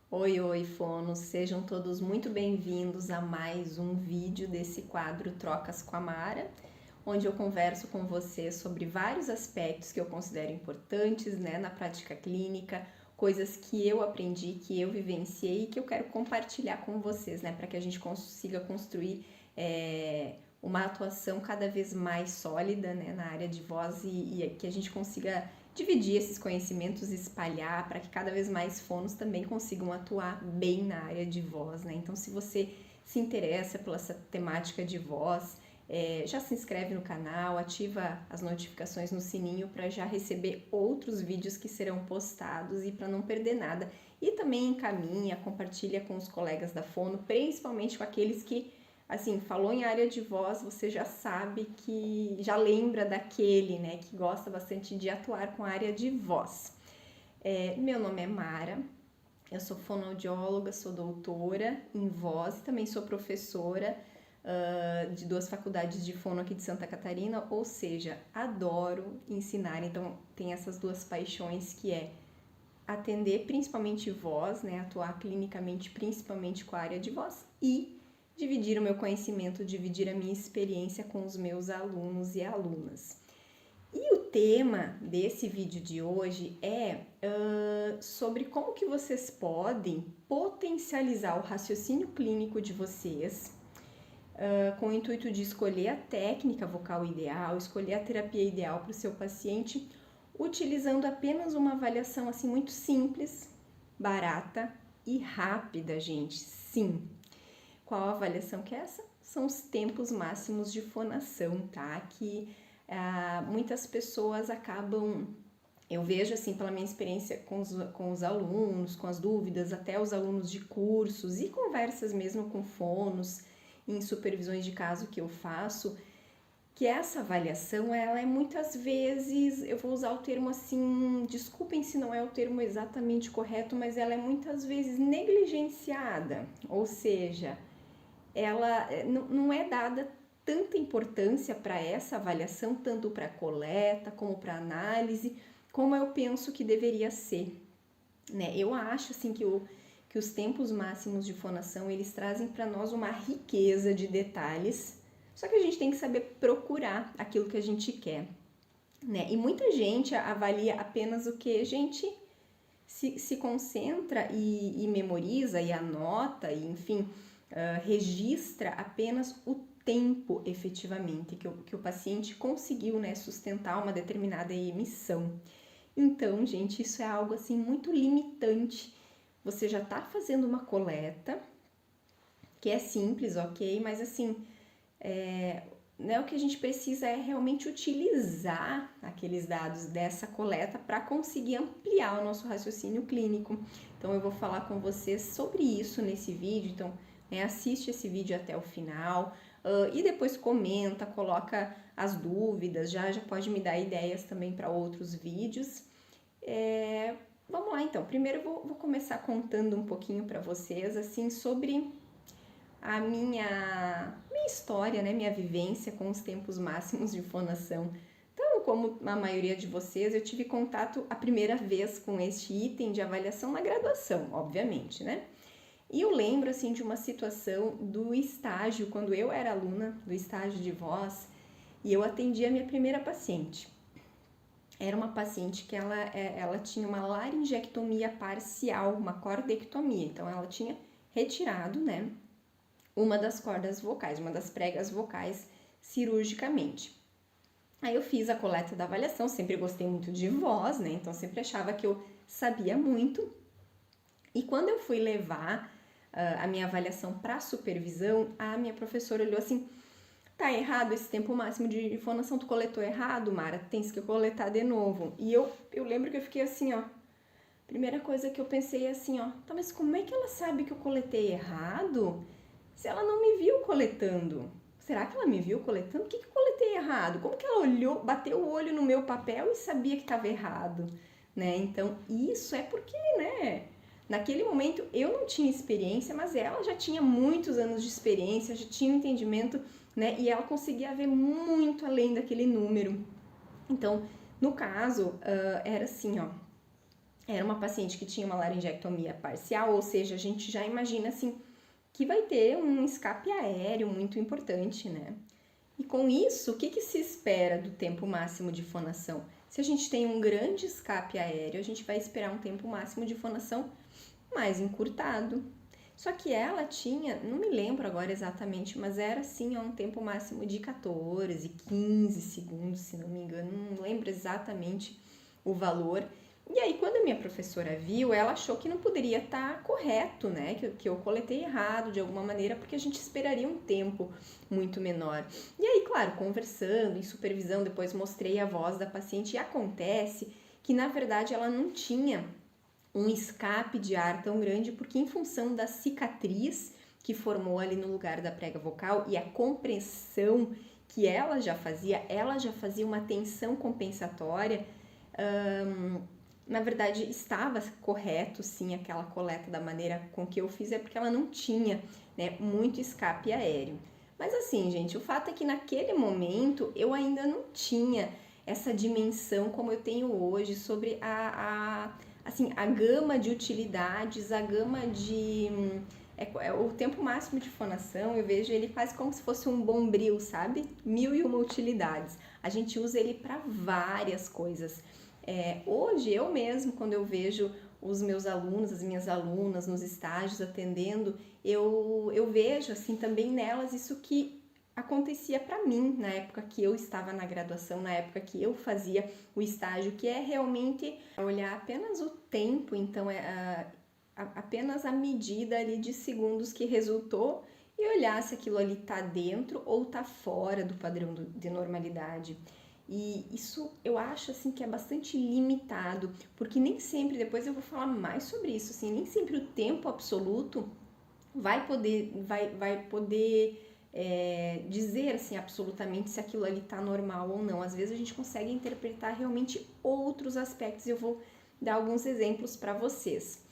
Oi, oi, fonos! Sejam todos muito bem-vindos a mais um vídeo desse quadro Trocas com a Mara, onde eu converso com você sobre vários aspectos que eu considero importantes, na prática clínica, coisas que eu aprendi, que eu vivenciei e que eu quero compartilhar com vocês, para que a gente consiga construir uma atuação cada vez mais sólida, na área de voz e que a gente consiga dividir esses conhecimentos, espalhar para que cada vez mais fonos também consigam atuar bem na área de voz, Então, se você se interessa pela essa temática de voz, já se inscreve no canal, ativa as notificações no sininho para já receber outros vídeos que serão postados e para não perder nada. E também encaminha, compartilha com os colegas da fono, principalmente com aqueles que, assim, falou em área de voz, você já sabe que, já lembra daquele, que gosta bastante de atuar com a área de voz. Meu nome é Mara, eu sou fonoaudióloga, sou doutora em voz e também sou professora de 2 faculdades de fono aqui de Santa Catarina, ou seja, adoro ensinar, então tem essas 2 paixões que é atender principalmente voz, atuar clinicamente principalmente com a área de voz e dividir o meu conhecimento, dividir a minha experiência com os meus alunos e alunas. E o tema desse vídeo de hoje é sobre como que vocês podem potencializar o raciocínio clínico de vocês com o intuito de escolher a técnica vocal ideal, escolher a terapia ideal para o seu paciente, utilizando apenas uma avaliação assim muito simples, barata e rápida, gente. Sim. Qual a avaliação que é essa? São os tempos máximos de fonação, tá? Que muitas pessoas acabam, eu vejo assim pela minha experiência com os alunos, com as dúvidas, até os alunos de cursos e conversas mesmo com fonos, em supervisões de caso que eu faço, que essa avaliação, ela é muitas vezes, eu vou usar o termo assim, desculpem se não é o termo exatamente correto, mas ela é muitas vezes negligenciada, ou seja, ela não é dada tanta importância para essa avaliação, tanto para coleta como para análise, como eu penso que deveria ser, Eu acho assim que os tempos máximos de fonação, eles trazem para nós uma riqueza de detalhes, só que a gente tem que saber procurar aquilo que a gente quer, E muita gente avalia apenas o que a gente se concentra e memoriza e anota, e enfim, registra apenas o tempo efetivamente que o paciente conseguiu sustentar uma determinada emissão. Então, gente, isso é algo assim muito limitante. Você já está fazendo uma coleta, que é simples, ok, mas assim, o que a gente precisa é realmente utilizar aqueles dados dessa coleta para conseguir ampliar o nosso raciocínio clínico. Então, eu vou falar com vocês sobre isso nesse vídeo, então, assiste esse vídeo até o final e depois comenta, coloca as dúvidas, já pode me dar ideias também para outros vídeos. Vamos lá então, primeiro eu vou começar contando um pouquinho para vocês assim sobre a minha história, minha vivência com os tempos máximos de fonação. Então, como a maioria de vocês, eu tive contato a primeira vez com este item de avaliação na graduação, obviamente, E eu lembro assim de uma situação do estágio, quando eu era aluna do estágio de voz, e eu atendi a minha primeira paciente. Era uma paciente que ela tinha uma laringectomia parcial, uma cordectomia, então ela tinha retirado, uma das cordas vocais, uma das pregas vocais cirurgicamente. Aí eu fiz a coleta da avaliação, sempre gostei muito de voz, Então sempre achava que eu sabia muito. E quando eu fui levar a minha avaliação para supervisão, a minha professora olhou assim: tá errado esse tempo máximo de fonação, tu coletou errado, Mara, tens que coletar de novo. E eu lembro que eu fiquei assim, primeira coisa que eu pensei é assim, tá, mas como é que ela sabe que eu coletei errado se ela não me viu coletando? Será que ela me viu coletando? O que eu coletei errado? Como que ela olhou, bateu o olho no meu papel e sabia que estava errado, Então, isso é porque, naquele momento eu não tinha experiência, mas ela já tinha muitos anos de experiência, já tinha um entendimento, E ela conseguia ver muito além daquele número. Então, no caso, era assim, Era uma paciente que tinha uma laringectomia parcial, ou seja, a gente já imagina assim que vai ter um escape aéreo muito importante, né? E com isso, o que se espera do tempo máximo de fonação? Se a gente tem um grande escape aéreo, a gente vai esperar um tempo máximo de fonação mais encurtado. Só que ela tinha, não me lembro agora exatamente, mas era assim, um tempo máximo de 14, 15 segundos, se não me engano, não lembro exatamente o valor. E aí, quando a minha professora viu, ela achou que não poderia estar correto, né? Que eu coletei errado de alguma maneira, porque a gente esperaria um tempo muito menor. E aí, claro, conversando, em supervisão, depois mostrei a voz da paciente e acontece que, na verdade, ela não tinha um escape de ar tão grande, porque em função da cicatriz que formou ali no lugar da prega vocal e a compressão que ela já fazia uma tensão compensatória. Na verdade, estava correto, sim, aquela coleta da maneira com que eu fiz, é porque ela não tinha, né, muito escape aéreo. Mas assim, gente, o fato é que naquele momento eu ainda não tinha essa dimensão como eu tenho hoje sobre assim, a gama de utilidades, a gama de... o tempo máximo de fonação, eu vejo ele quase como se fosse um bombril, sabe? 1001 utilidades. A gente usa ele para várias coisas. Hoje, eu mesmo, quando eu vejo os meus alunos, as minhas alunas nos estágios atendendo, eu vejo assim também nelas isso que acontecia para mim na época que eu estava na graduação, na época que eu fazia o estágio, que é realmente olhar apenas o tempo, então apenas a medida ali de segundos que resultou e olhar se aquilo ali está dentro ou está fora do padrão de normalidade. E isso eu acho assim que é bastante limitado, porque nem sempre, depois eu vou falar mais sobre isso, assim, nem sempre o tempo absoluto vai poder dizer assim absolutamente se aquilo ali está normal ou não. Às vezes a gente consegue interpretar realmente outros aspectos e eu vou dar alguns exemplos para vocês.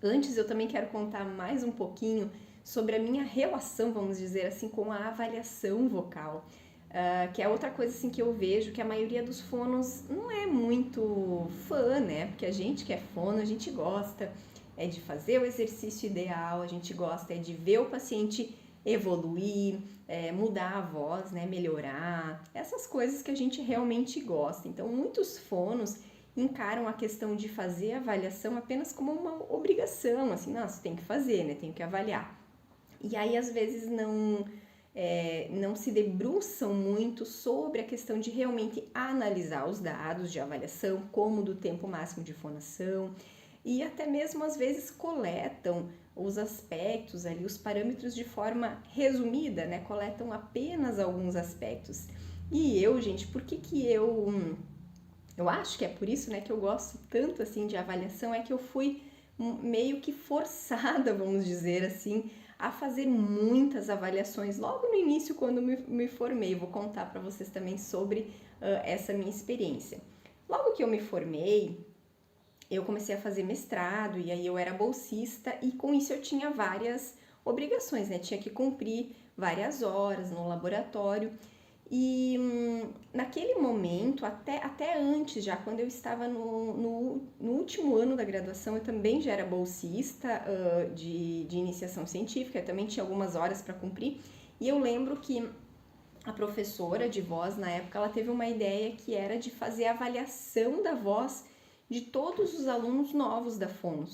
Antes, eu também quero contar mais um pouquinho sobre a minha relação, vamos dizer assim, com a avaliação vocal. Que é outra coisa assim que eu vejo que a maioria dos fonos não é muito fã, né? Porque a gente que é fono, a gente gosta de fazer o exercício ideal, a gente gosta de ver o paciente evoluir, mudar a voz, né? Melhorar, essas coisas que a gente realmente gosta. Então, muitos fonos encaram a questão de fazer a avaliação apenas como uma obrigação, assim, nossa, tem que fazer, né? Tem que avaliar. E aí, às vezes, não se debruçam muito sobre a questão de realmente analisar os dados de avaliação, como do tempo máximo de fonação, e até mesmo às vezes coletam os aspectos ali, os parâmetros de forma resumida, né? Coletam apenas alguns aspectos. E eu, gente, por que eu acho que é por isso, né, que eu gosto tanto assim de avaliação, é que eu fui meio que forçada, vamos dizer assim, a fazer muitas avaliações logo no início quando me formei. Vou contar para vocês também sobre essa minha experiência. Logo que eu me formei, eu comecei a fazer mestrado e aí eu era bolsista e com isso eu tinha várias obrigações, né? Tinha que cumprir várias horas no laboratório. E naquele momento, até antes, já quando eu estava no último ano da graduação, eu também já era bolsista de iniciação científica, eu também tinha algumas horas para cumprir. E eu lembro que a professora de voz, na época, ela teve uma ideia que era de fazer a avaliação da voz de todos os alunos novos da fono.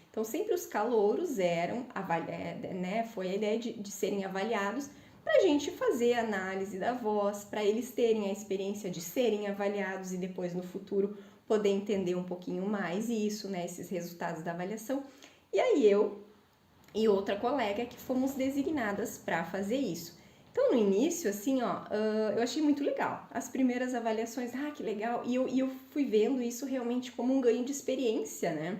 Então, sempre os calouros eram avaliados, né? Foi a ideia de serem avaliados para a gente fazer a análise da voz, para eles terem a experiência de serem avaliados e depois no futuro poder entender um pouquinho mais isso, né, esses resultados da avaliação. E aí eu e outra colega que fomos designadas para fazer isso. Então, no início, assim, eu achei muito legal. As primeiras avaliações, que legal. E eu fui vendo isso realmente como um ganho de experiência, né?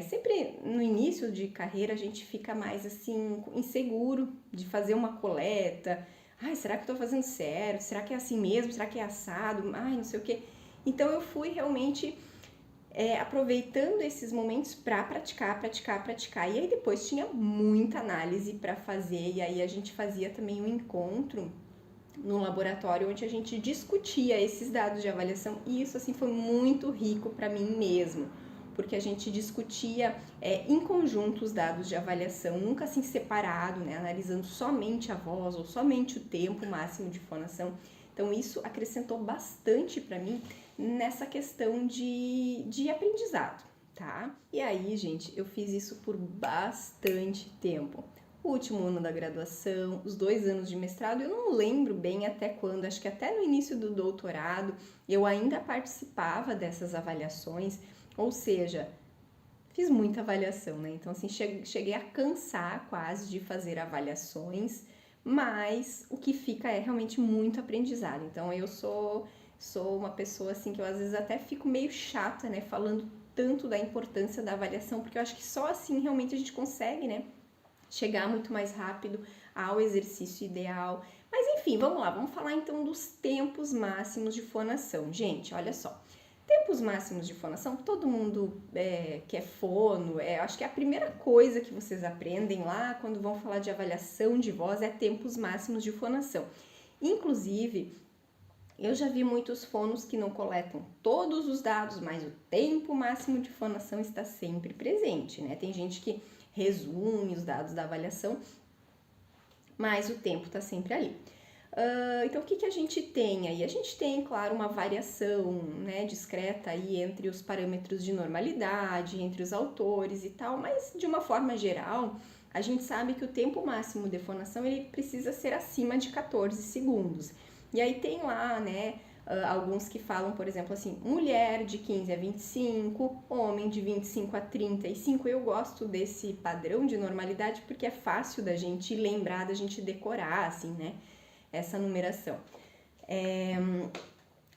Sempre no início de carreira a gente fica mais assim inseguro de fazer uma coleta. Será que eu tô fazendo certo? Será que é assim mesmo? Será que é assado? Não sei o quê. Então eu fui realmente aproveitando esses momentos para praticar. E aí depois tinha muita análise para fazer. E aí a gente fazia também um encontro no laboratório, onde a gente discutia esses dados de avaliação, e isso assim foi muito rico para mim mesmo, porque a gente discutia em conjunto os dados de avaliação, nunca assim separado, né, analisando somente a voz ou somente o tempo máximo de fonação. Então isso acrescentou bastante para mim nessa questão de aprendizado, tá? E aí, gente, eu fiz isso por bastante tempo. O último ano da graduação, os 2 anos de mestrado, eu não lembro bem até quando, acho que até no início do doutorado eu ainda participava dessas avaliações, ou seja, fiz muita avaliação, né? Então, assim, cheguei a cansar quase de fazer avaliações, mas o que fica é realmente muito aprendizado. Então, eu sou uma pessoa, assim, que eu às vezes até fico meio chata, né? Falando tanto da importância da avaliação, porque eu acho que só assim realmente a gente consegue, né? Chegar muito mais rápido ao exercício ideal. Mas enfim, vamos lá, vamos falar então dos tempos máximos de fonação. Gente, olha só, tempos máximos de fonação, todo mundo que é fono, acho que é a primeira coisa que vocês aprendem lá quando vão falar de avaliação de voz é tempos máximos de fonação. Inclusive, eu já vi muitos fonos que não coletam todos os dados, mas o tempo máximo de fonação está sempre presente, né? Tem gente que resume os dados da avaliação, mas o tempo está sempre ali. Então, o que a gente tem aí? A gente tem, claro, uma variação, né, discreta aí entre os parâmetros de normalidade, entre os autores e tal, mas de uma forma geral, a gente sabe que o tempo máximo de fonação ele precisa ser acima de 14 segundos. E aí tem lá, né, alguns que falam, por exemplo, assim, mulher de 15 a 25, homem de 25 a 35. Eu gosto desse padrão de normalidade porque é fácil da gente lembrar, da gente decorar, assim, né, essa numeração.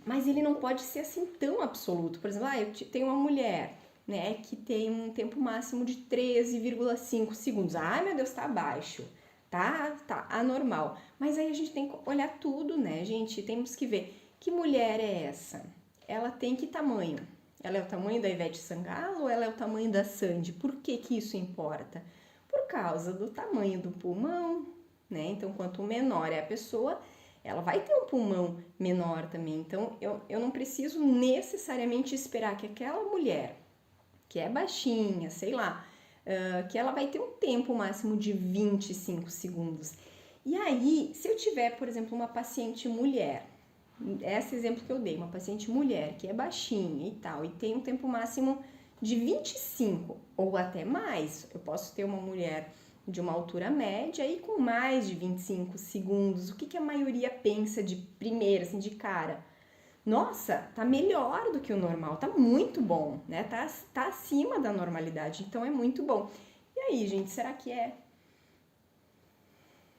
Mas ele não pode ser assim tão absoluto. Por exemplo, eu tenho uma mulher, né, que tem um tempo máximo de 13,5 segundos. Ai, meu Deus, tá baixo. Tá anormal. Mas aí a gente tem que olhar tudo, né, gente? Temos que ver que mulher é essa? Ela tem que tamanho? Ela é o tamanho da Ivete Sangalo ou ela é o tamanho da Sandy? Por que isso importa? Por causa do tamanho do pulmão, né? Então, quanto menor é a pessoa, ela vai ter um pulmão menor também. Então, eu não preciso necessariamente esperar que aquela mulher, que é baixinha, sei lá, que ela vai ter um tempo máximo de 25 segundos. E aí, se eu tiver, por exemplo, uma paciente mulher, esse exemplo que eu dei, uma paciente mulher que é baixinha e tal, e tem um tempo máximo de 25 ou até mais, eu posso ter uma mulher de uma altura média e com mais de 25 segundos. O que a maioria pensa de primeira, assim, de cara? Nossa, tá melhor do que o normal, tá muito bom, né? Tá acima da normalidade, então é muito bom. E aí, gente, será que é?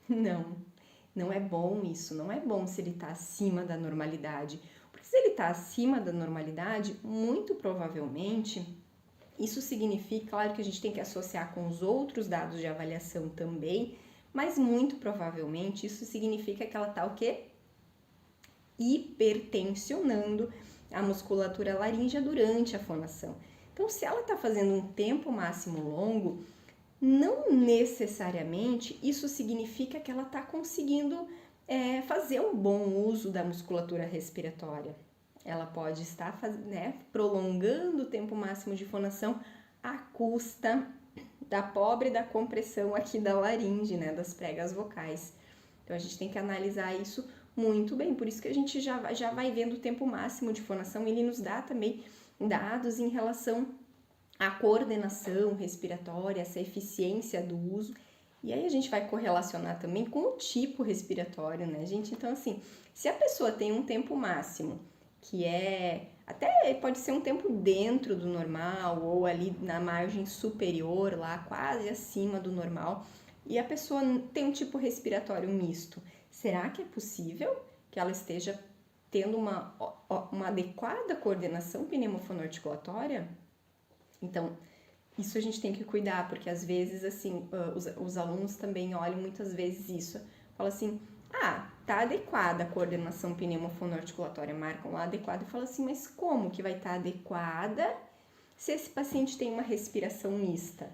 Não é bom isso, não é bom se ele tá acima da normalidade. Porque se ele tá acima da normalidade, muito provavelmente, isso significa, claro que a gente tem que associar com os outros dados de avaliação também, mas muito provavelmente isso significa que ela tá o quê? Hipertensionando a musculatura laríngea durante a fonação. Então, se ela está fazendo um tempo máximo longo, não necessariamente isso significa que ela está conseguindo fazer um bom uso da musculatura respiratória. Ela pode estar prolongando o tempo máximo de fonação à custa da pobre da compressão aqui da laringe, né, das pregas vocais. Então, a gente tem que analisar isso muito bem, por isso que a gente já vai vendo o tempo máximo de fonação, ele nos dá também dados em relação à coordenação respiratória, essa eficiência do uso, e aí a gente vai correlacionar também com o tipo respiratório, né, gente? Então, assim, se a pessoa tem um tempo máximo, que até pode ser um tempo dentro do normal, ou ali na margem superior, lá quase acima do normal, e a pessoa tem um tipo respiratório misto, será que é possível que ela esteja tendo uma adequada coordenação pneumofonoarticulatória? Então, isso a gente tem que cuidar, porque às vezes, assim, os alunos também olham muitas vezes isso. Falam assim, tá adequada a coordenação pneumofonoarticulatória, marcam lá adequada e falam assim, mas como que vai estar adequada se esse paciente tem uma respiração mista?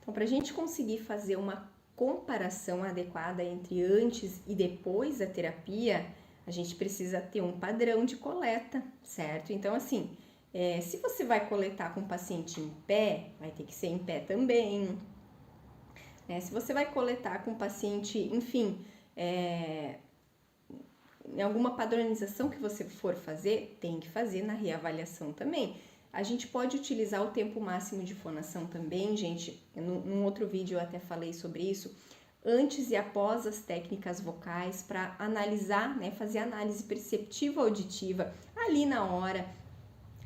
Então, para a gente conseguir fazer uma comparação adequada entre antes e depois da terapia, a gente precisa ter um padrão de coleta, certo? Então, assim, se você vai coletar com o paciente em pé, vai ter que ser em pé também. Se você vai coletar com o paciente, enfim, em alguma padronização que você for fazer, tem que fazer na reavaliação também. A gente pode utilizar o tempo máximo de fonação também, gente. Num outro vídeo eu até falei sobre isso. Antes e após as técnicas vocais, para analisar, fazer análise perceptiva auditiva ali na hora.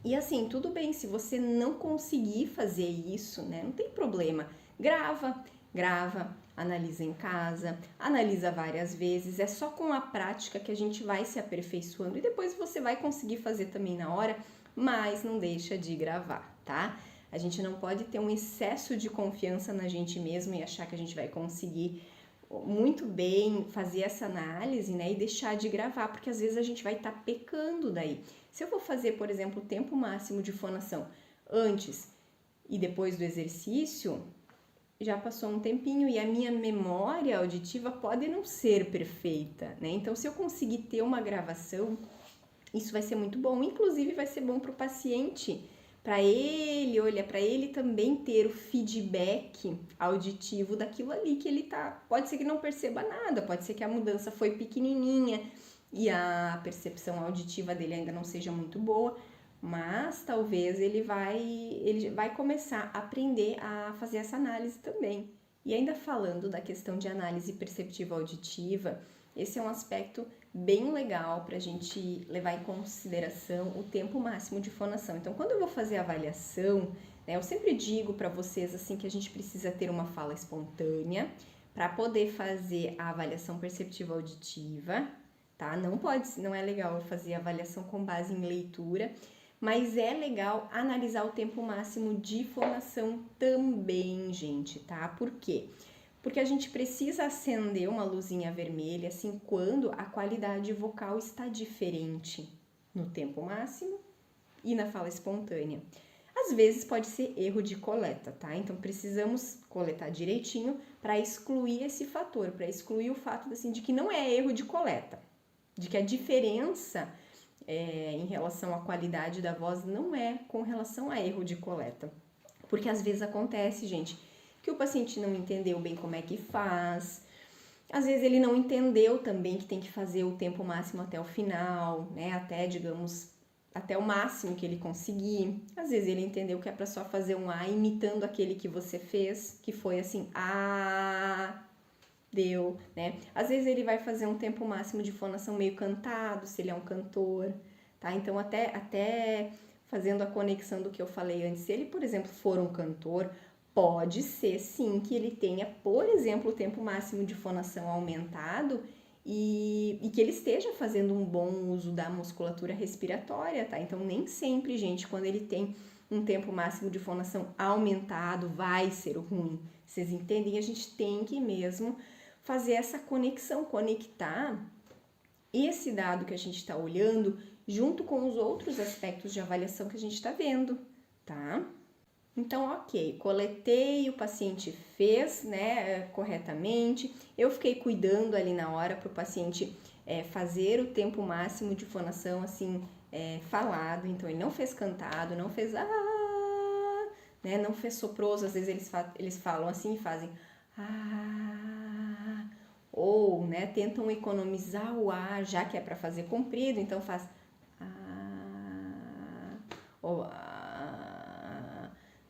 E assim, tudo bem, se você não conseguir fazer isso, não tem problema. Grava, analisa em casa, analisa várias vezes. É só com a prática que a gente vai se aperfeiçoando e depois você vai conseguir fazer também na hora, mas não deixa de gravar, tá? A gente não pode ter um excesso de confiança na gente mesmo e achar que a gente vai conseguir muito bem fazer essa análise, e deixar de gravar, porque às vezes a gente vai estar pecando daí. Se eu vou fazer, por exemplo, o tempo máximo de fonação antes e depois do exercício, já passou um tempinho e a minha memória auditiva pode não ser perfeita, Então, se eu conseguir ter uma gravação, isso vai ser muito bom. Inclusive, vai ser bom para o paciente, para ele também ter o feedback auditivo daquilo ali que ele tá. Pode ser que não perceba nada, pode ser que a mudança foi pequenininha e a percepção auditiva dele ainda não seja muito boa, mas talvez ele vai começar a aprender a fazer essa análise também. E ainda falando da questão de análise perceptiva auditiva, esse é um aspecto bem legal para a gente levar em consideração o tempo máximo de fonação. Então, quando eu vou fazer a avaliação, eu sempre digo para vocês assim que a gente precisa ter uma fala espontânea para poder fazer a avaliação perceptiva auditiva, tá? Não é legal fazer a avaliação com base em leitura, mas é legal analisar o tempo máximo de fonação também, gente, tá? Por quê? Porque a gente precisa acender uma luzinha vermelha, assim, quando a qualidade vocal está diferente no tempo máximo e na fala espontânea. Às vezes pode ser erro de coleta, tá? Então precisamos coletar direitinho para excluir esse fator, para excluir o fato assim, de que não é erro de coleta, de que a diferença em relação à qualidade da voz não é com relação a erro de coleta. Porque às vezes acontece, gente, que o paciente não entendeu bem como é que faz, às vezes ele não entendeu também que tem que fazer o tempo máximo até o final, até, digamos, até o máximo que ele conseguir. Às vezes ele entendeu que é para só fazer um A imitando aquele que você fez, que foi assim, A, deu, Às vezes ele vai fazer um tempo máximo de fonação meio cantado, se ele é um cantor, tá? Então, até fazendo a conexão do que eu falei antes, se ele, por exemplo, for um cantor, pode ser sim que ele tenha, por exemplo, o tempo máximo de fonação aumentado e que ele esteja fazendo um bom uso da musculatura respiratória, tá? Então, nem sempre, gente, quando ele tem um tempo máximo de fonação aumentado, vai ser ruim. Vocês entendem? A gente tem que mesmo fazer essa conexão, conectar esse dado que a gente está olhando junto com os outros aspectos de avaliação que a gente está vendo, tá? Então, ok, coletei, o paciente fez, corretamente, eu fiquei cuidando ali na hora para o paciente fazer o tempo máximo de fonação, assim, falado, então ele não fez cantado, não fez não fez soproso, às vezes eles falam assim e fazem ou, tentam economizar o ar, já que é para fazer comprido, então faz ou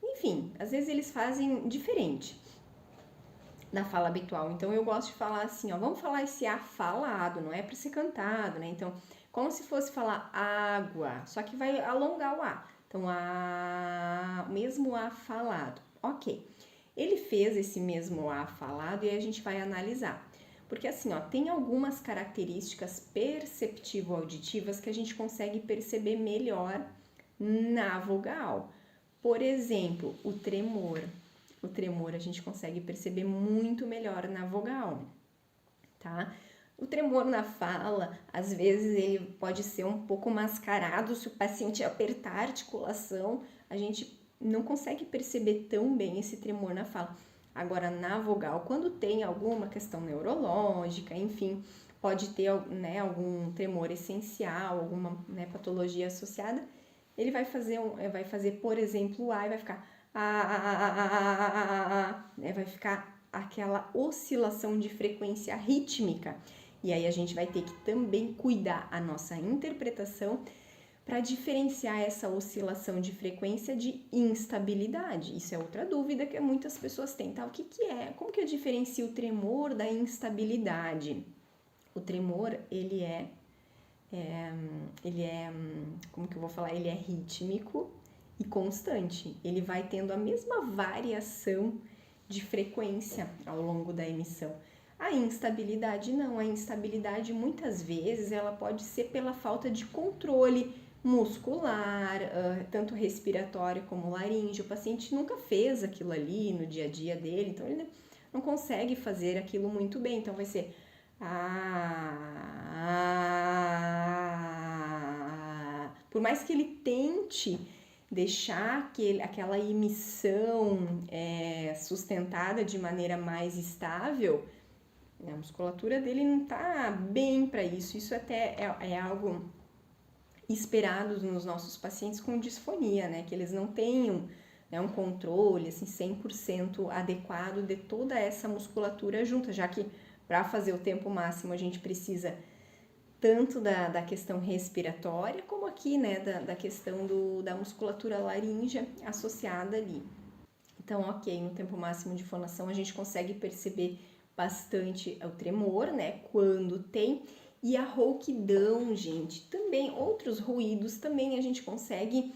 enfim, às vezes eles fazem diferente na fala habitual. Então eu gosto de falar assim, vamos falar esse A falado, não é para ser cantado, Então, como se fosse falar água, só que vai alongar o A. Então, mesmo A falado. Ok. Ele fez esse mesmo A falado e a gente vai analisar. Porque assim, tem algumas características perceptivo-auditivas que a gente consegue perceber melhor na vogal. Por exemplo, o tremor. O tremor a gente consegue perceber muito melhor na vogal, tá? O tremor na fala, às vezes ele pode ser um pouco mascarado, se o paciente apertar a articulação, a gente não consegue perceber tão bem esse tremor na fala. Agora, na vogal, quando tem alguma questão neurológica, enfim, pode ter, né, algum tremor essencial, alguma, né, patologia associada, ele vai fazer, por exemplo, o A e vai ficar né, vai ficar aquela oscilação de frequência rítmica. E aí a gente vai ter que também cuidar a nossa interpretação para diferenciar essa oscilação de frequência de instabilidade. Isso é outra dúvida que muitas pessoas têm, tá? O que é? Como que eu diferencio o tremor da instabilidade? O tremor, ele é, como que eu vou falar? Ele é rítmico e constante. Ele vai tendo a mesma variação de frequência ao longo da emissão. A instabilidade não. A instabilidade, muitas vezes, ela pode ser pela falta de controle muscular, tanto respiratório como laríngeo. O paciente nunca fez aquilo ali no dia a dia dele, então ele não consegue fazer aquilo muito bem. Então vai ser por mais que ele tente deixar aquela emissão sustentada de maneira mais estável, a musculatura dele não tá bem para isso. Isso até é algo esperado nos nossos pacientes com disfonia, né? Que eles não tenham, né, um controle assim, 100% adequado de toda essa musculatura junta, já que para fazer o tempo máximo a gente precisa tanto da questão respiratória, como aqui, né, da questão da musculatura laríngea associada ali. Então, ok, no tempo máximo de fonação a gente consegue perceber bastante o tremor, né, quando tem, e a rouquidão, gente, também, outros ruídos também a gente consegue,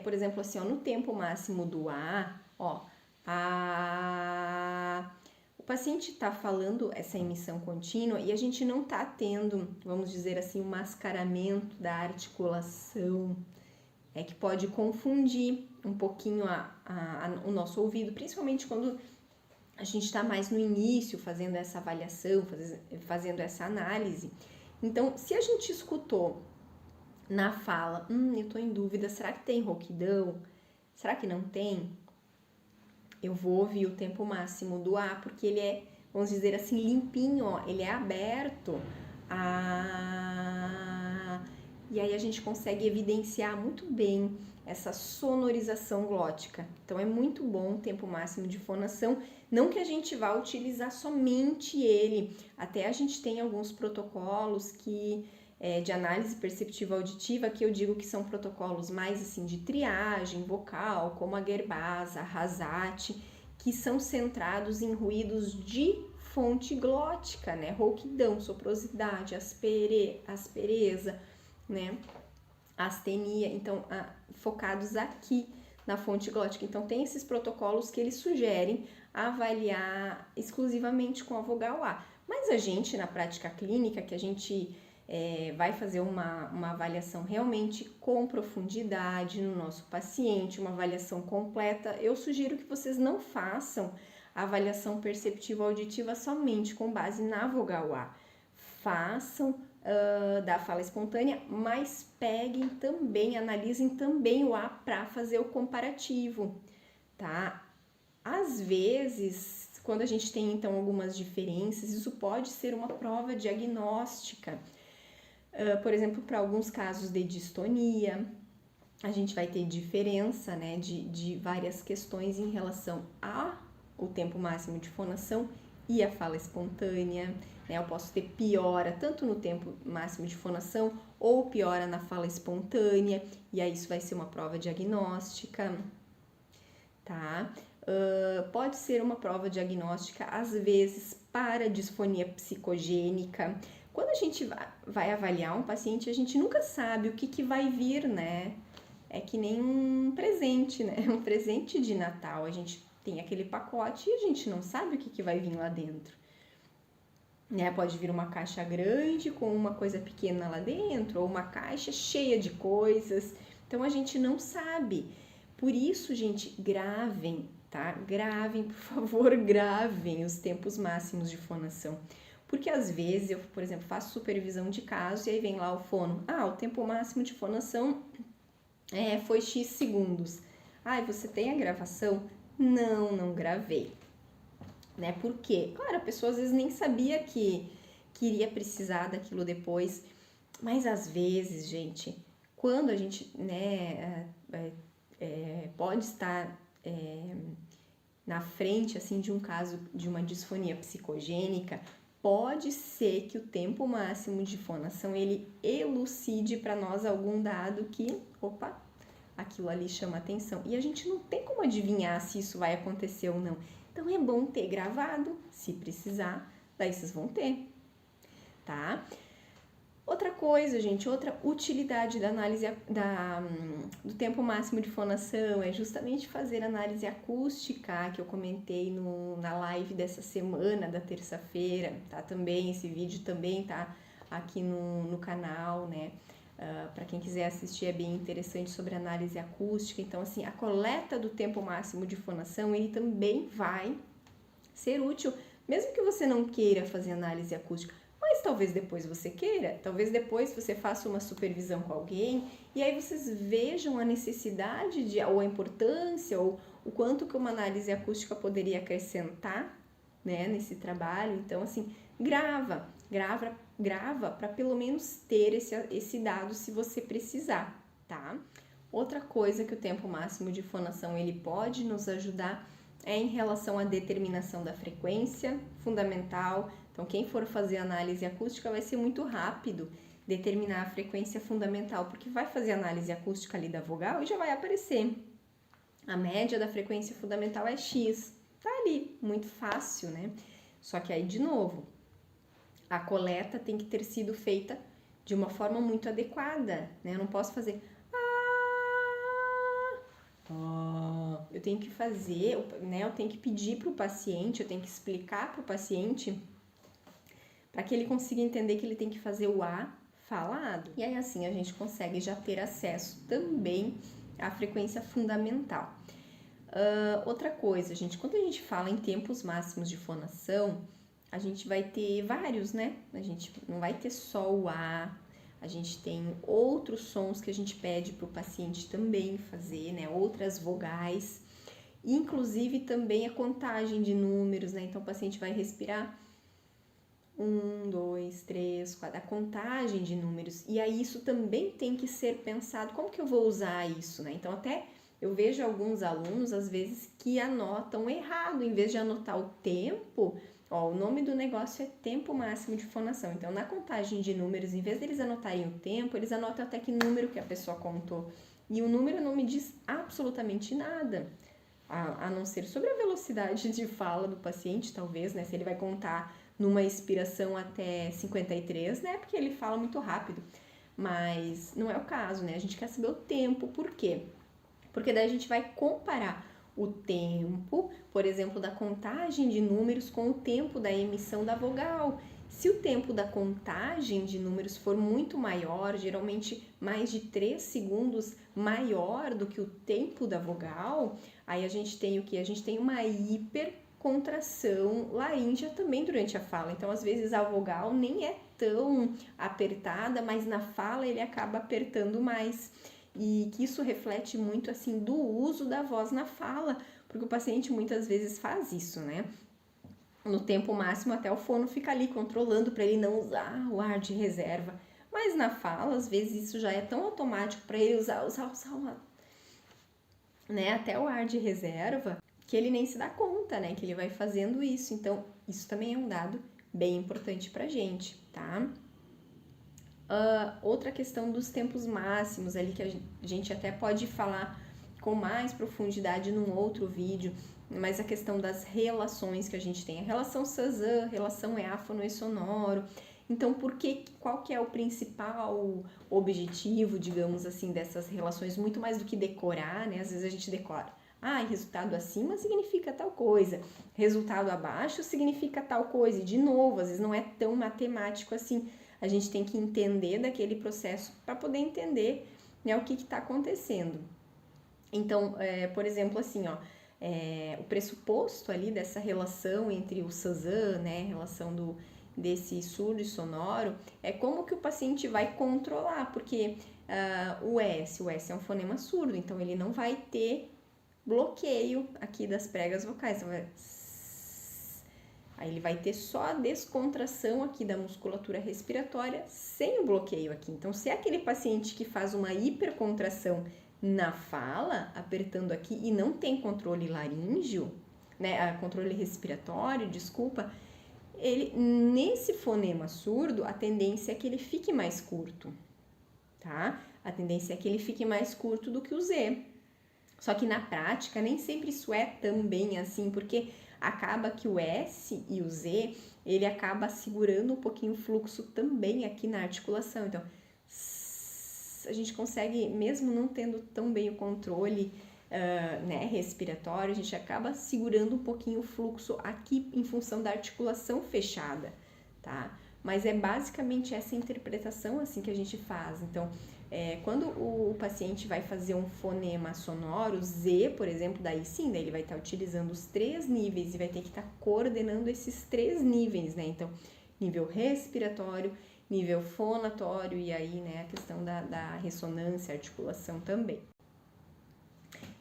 por exemplo, assim, ó, no tempo máximo do A, ó, o paciente está falando essa emissão contínua e a gente não está tendo, vamos dizer assim, um mascaramento da articulação, que pode confundir um pouquinho o nosso ouvido, principalmente quando a gente está mais no início fazendo essa avaliação, fazendo essa análise. Então, se a gente escutou na fala, eu estou em dúvida, será que tem rouquidão? Será que não tem? Eu vou ouvir o tempo máximo do A, porque ele é, vamos dizer assim, limpinho, ó, ele é aberto. E aí a gente consegue evidenciar muito bem essa sonorização glótica. Então é muito bom o tempo máximo de fonação, não que a gente vá utilizar somente ele, até a gente tem alguns protocolos de análise perceptiva auditiva, que eu digo que são protocolos mais assim de triagem vocal, como a Gerbasa, a Rasat, que são centrados em ruídos de fonte glótica, né? Rouquidão, soprosidade, aspereza, né? Astenia, então focados aqui na fonte glótica. Então tem esses protocolos que eles sugerem avaliar exclusivamente com a vogal A. Mas a gente, na prática clínica, que a gente vai fazer uma avaliação realmente com profundidade no nosso paciente, uma avaliação completa, eu sugiro que vocês não façam a avaliação perceptiva auditiva somente com base na vogal A. Façam da fala espontânea, mas peguem também, analisem também o A para fazer o comparativo, tá? Às vezes, quando a gente tem então algumas diferenças, isso pode ser uma prova diagnóstica. Por exemplo, para alguns casos de distonia, a gente vai ter diferença, né, de várias questões em relação ao tempo máximo de fonação e a fala espontânea, né? Eu posso ter piora tanto no tempo máximo de fonação ou piora na fala espontânea, e aí isso vai ser uma prova diagnóstica, tá? Pode ser uma prova diagnóstica, às vezes, para disfonia psicogênica. Quando a gente vai avaliar um paciente, a gente nunca sabe o que vai vir, né? É que nem um presente, né? Um presente de Natal. A gente tem aquele pacote e a gente não sabe o que vai vir lá dentro. Né? Pode vir uma caixa grande com uma coisa pequena lá dentro, ou uma caixa cheia de coisas. Então, a gente não sabe. Por isso, gente, gravem, tá? Gravem, por favor, gravem os tempos máximos de fonação. Porque às vezes eu, por exemplo, faço supervisão de caso e aí vem lá o fono. O tempo máximo de fonação foi X segundos. Você tem a gravação? Não gravei. né? Por quê? Claro, a pessoa às vezes nem sabia que iria precisar daquilo depois, mas às vezes, gente, quando a gente, né, pode estar na frente, assim, de um caso de uma disfonia psicogênica, pode ser que o tempo máximo de fonação, ele elucide para nós algum dado que, opa, aquilo ali chama atenção. E a gente não tem como adivinhar se isso vai acontecer ou não. Então é bom ter gravado, se precisar, daí vocês vão ter, tá? Outra coisa, gente, outra utilidade da análise do tempo máximo de fonação é justamente fazer análise acústica, que eu comentei na live dessa semana, da terça-feira, tá? Também, esse vídeo também tá aqui no canal, né? Para quem quiser assistir, é bem interessante sobre análise acústica. Então, assim, a coleta do tempo máximo de fonação, ele também vai ser útil, mesmo que você não queira fazer análise acústica, mas talvez depois você queira, talvez depois você faça uma supervisão com alguém e aí vocês vejam a necessidade ou a importância ou o quanto que uma análise acústica poderia acrescentar, né, nesse trabalho. Então, assim, grava para pelo menos ter esse dado se você precisar, tá? Outra coisa que o tempo máximo de fonação ele pode nos ajudar é em relação à determinação da frequência fundamental. Então, quem for fazer análise acústica vai ser muito rápido determinar a frequência fundamental, porque vai fazer análise acústica ali da vogal e já vai aparecer. A média da frequência fundamental é X. Tá ali, muito fácil, né? Só que aí, de novo, a coleta tem que ter sido feita de uma forma muito adequada, né? Eu não posso fazer... Eu tenho que fazer, né? Eu tenho que pedir para o paciente, eu tenho que explicar para o paciente para que ele consiga entender que ele tem que fazer o A falado. E aí assim a gente consegue já ter acesso também à frequência fundamental. Outra coisa, gente, quando a gente fala em tempos máximos de fonação, a gente vai ter vários, né? A gente não vai ter só o A, a gente tem outros sons que a gente pede para o paciente também fazer, né? Outras vogais, inclusive também a contagem de números, né? Então o paciente vai respirar 1, 2, 3, 4, a contagem de números. E aí isso também tem que ser pensado, como que eu vou usar isso, né? Então até eu vejo alguns alunos, às vezes, que anotam errado, em vez de anotar o tempo, ó, o nome do negócio é tempo máximo de fonação. Então, na contagem de números, em vez deles anotarem o tempo, eles anotam até que número que a pessoa contou. E o número não me diz absolutamente nada, a não ser sobre a velocidade de fala do paciente, talvez, né? Se ele vai contar numa expiração até 53, né? Porque ele fala muito rápido. Mas não é o caso, né? A gente quer saber o tempo, por quê? Porque daí a gente vai comparar o tempo, por exemplo, da contagem de números com o tempo da emissão da vogal. Se o tempo da contagem de números for muito maior, geralmente mais de 3 segundos maior do que o tempo da vogal, aí a gente tem o que? A gente tem uma hipercontração laríngea também durante a fala. Então, às vezes, a vogal nem é tão apertada, mas na fala ele acaba apertando mais. E que isso reflete muito, assim, do uso da voz na fala, porque o paciente muitas vezes faz isso, né? No tempo máximo, até o fono fica ali controlando para ele não usar o ar de reserva. Mas na fala, às vezes, isso já é tão automático para ele usar né? Até o ar de reserva, que ele nem se dá conta, né? Que ele vai fazendo isso. Então, isso também é um dado bem importante pra gente, tá? Outra questão dos tempos máximos ali, que a gente até pode falar com mais profundidade num outro vídeo, mas a questão das relações que a gente tem, a relação Sazan, relação éafono e sonoro. Então, qual que é o principal objetivo, digamos assim, dessas relações, muito mais do que decorar, né? Às vezes a gente decora, resultado acima significa tal coisa, resultado abaixo significa tal coisa, e de novo, às vezes não é tão matemático assim. A gente tem que entender daquele processo para poder entender, né, o que está acontecendo. Então, por exemplo, assim, ó, o pressuposto ali dessa relação entre o Sazan, né, relação desse surdo e sonoro, é como que o paciente vai controlar, porque o S é um fonema surdo, então ele não vai ter bloqueio aqui das pregas vocais. Então, Aí ele vai ter só a descontração aqui da musculatura respiratória sem o bloqueio aqui. Então, se é aquele paciente que faz uma hipercontração na fala, apertando aqui e não tem controle laríngeo, né, controle respiratório, desculpa, ele, nesse fonema surdo, a tendência é que ele fique mais curto, tá? A tendência é que ele fique mais curto do que o Z. Só que na prática, nem sempre isso é também assim, porque acaba que o S e o Z, ele acaba segurando um pouquinho o fluxo também aqui na articulação. Então, a gente consegue, mesmo não tendo tão bem o controle né, respiratório, a gente acaba segurando um pouquinho o fluxo aqui em função da articulação fechada, tá? Mas é basicamente essa interpretação assim que a gente faz. Então, quando o paciente vai fazer um fonema sonoro, Z, por exemplo, daí sim, daí ele vai estar utilizando os 3 níveis e vai ter que estar coordenando esses 3 níveis, né? Então, nível respiratório, nível fonatório e aí, né, a questão da ressonância, articulação também.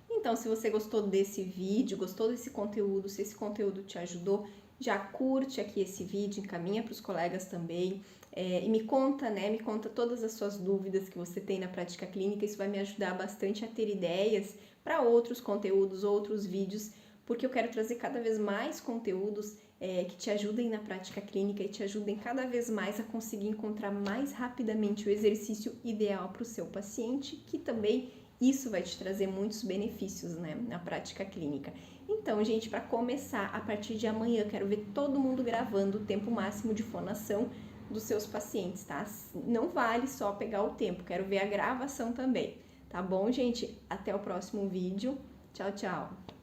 Então, se você gostou desse vídeo, gostou desse conteúdo, se esse conteúdo te ajudou, já curte aqui esse vídeo, encaminha para os colegas também e me conta, né? Me conta todas as suas dúvidas que você tem na prática clínica. Isso vai me ajudar bastante a ter ideias para outros conteúdos, outros vídeos, porque eu quero trazer cada vez mais conteúdos que te ajudem na prática clínica e te ajudem cada vez mais a conseguir encontrar mais rapidamente o exercício ideal para o seu paciente, que também isso vai te trazer muitos benefícios, né, na prática clínica. Então, gente, para começar, a partir de amanhã, eu quero ver todo mundo gravando o tempo máximo de fonação dos seus pacientes, tá? Não vale só pegar o tempo, quero ver a gravação também, tá bom, gente? Até o próximo vídeo. Tchau, tchau!